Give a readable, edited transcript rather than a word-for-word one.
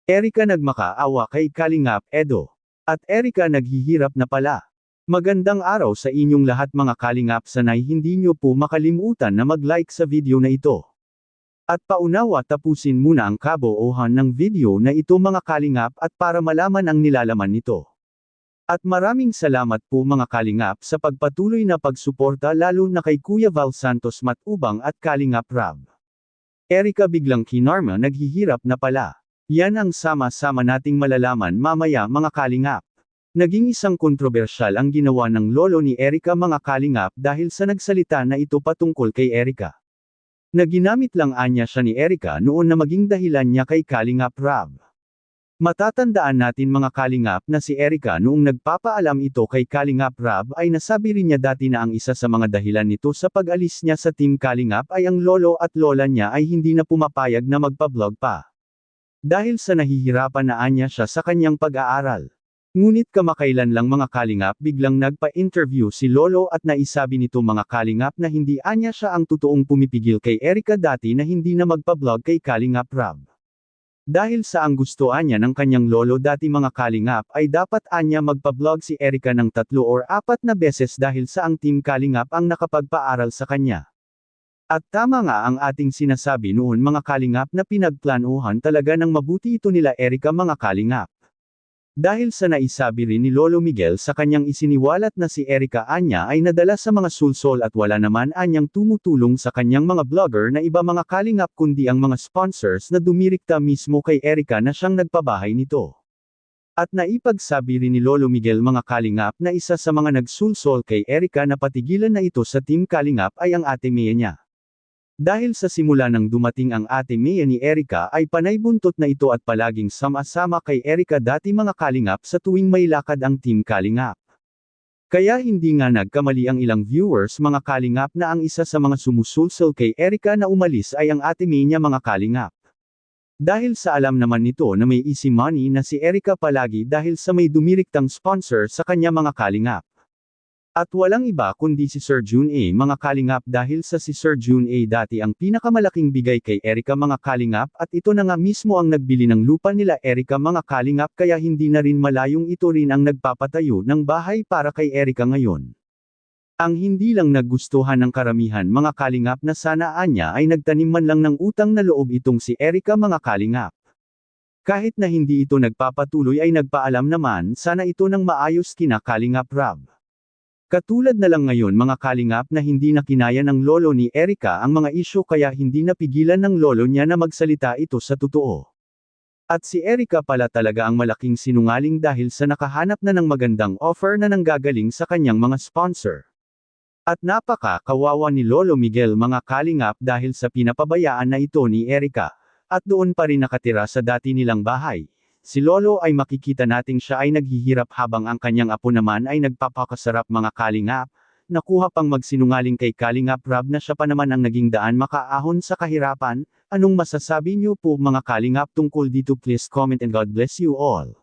Erika nagmakaawa kay Kalingap Edo. At Erika naghihirap na pala. Magandang araw sa inyong lahat mga Kalingap, sanay hindi nyo po makalimutan na mag-like sa video na ito. At paunawa tapusin muna ang kabuuhan ng video na ito mga Kalingap at para malaman ang nilalaman nito. At maraming salamat po mga Kalingap sa pagpatuloy na pagsuporta lalo na kay Kuya Val Santos Matubang at Kalingap Rab. Erika biglang kinarma naghihirap na pala. Yan ang sama-sama nating malalaman mamaya mga Kalingap. Naging isang kontrobersyal ang ginawa ng lolo ni Erika mga Kalingap dahil sa nagsalita na ito patungkol kay Erika. Naginamit lang anya siya ni Erika noon na maging dahilan niya kay Kalingap Rab. Matatandaan natin mga Kalingap na si Erika noong nagpapaalam ito kay Kalingap Rab ay nasabi rin niya dati na ang isa sa mga dahilan nito sa pag-alis niya sa Team Kalingap ay ang lolo at lola niya ay hindi na pumapayag na magpa-vlog pa. Dahil sa nahihirapan na anya siya sa kanyang pag-aaral. Ngunit kamakailan lang mga Kalingap biglang nagpa-interview si lolo at naisabi nito mga Kalingap na hindi anya siya ang totoong pumipigil kay Erika dati na hindi na magpa-vlog kay Kalingap Rab. Dahil sa ang gusto anya ng kanyang lolo dati mga Kalingap ay dapat anya magpa-vlog si Erika ng 3 or 4 na beses dahil sa ang Team Kalingap ang nakapagpaaral sa kanya. At tama nga ang ating sinasabi noon mga Kalingap na pinagplanuhan talaga ng mabuti ito nila Erika mga Kalingap. Dahil sa naisabi rin ni Lolo Miguel sa kanyang isiniwalat na si Erika anya ay nadala sa mga sulsol at wala naman anyang tumutulong sa kanyang mga vlogger na iba mga Kalingap kundi ang mga sponsors na dumirikta mismo kay Erika na siyang nagpabahay nito. At naipagsabi rin ni Lolo Miguel mga Kalingap na isa sa mga nagsulsol kay Erika na patigilan na ito sa Team Kalingap ay ang ate Mea niya. Dahil sa simula nang dumating ang ate Mea ni Erika ay panay buntot na ito at palaging sama-sama kay Erika dati mga Kalingap sa tuwing may lakad ang Team Kalingap. Kaya hindi nga nagkamali ang ilang viewers mga Kalingap na ang isa sa mga sumusulsol kay Erika na umalis ay ang ate Mea niya mga Kalingap. Dahil sa alam naman nito na may easy money na si Erika palagi dahil sa may dumiriktang sponsor sa kanya mga Kalingap. At walang iba kundi si Sir June A mga Kalingap dahil sa si Sir June A dati ang pinakamalaking bigay kay Erika mga Kalingap at ito na nga mismo ang nagbili ng lupa nila Erika mga Kalingap kaya hindi na rin malayong ito rin ang nagpapatayo ng bahay para kay Erika ngayon. Ang hindi lang nagustuhan ng karamihan mga Kalingap na sana anya ay nagtanim man lang ng utang na loob itong si Erika mga Kalingap. Kahit na hindi ito nagpapatuloy ay nagpaalam naman sana ito ng maayos kina Kalingap Rab. Katulad na lang ngayon mga Kalingap na hindi na kinaya ng lolo ni Erika ang mga isyu kaya hindi napigilan ng lolo niya na magsalita ito sa totoo. At si Erika pala talaga ang malaking sinungaling dahil sa nakahanap na ng magandang offer na nanggagaling sa kanyang mga sponsor. At napaka-kawawa ni Lolo Miguel mga Kalingap dahil sa pinapabayaan na ito ni Erika, at doon pa rin nakatira sa dati nilang bahay. Si Lolo ay makikita nating siya ay naghihirap habang ang kanyang apo naman ay nagpapakasarap mga Kalingap, nakuha pang magsinungaling kay Kalingap Rab na siya pa naman ang naging daan makaahon sa kahirapan. Anong masasabi niyo po mga Kalingap tungkol dito? Please comment and God bless you all.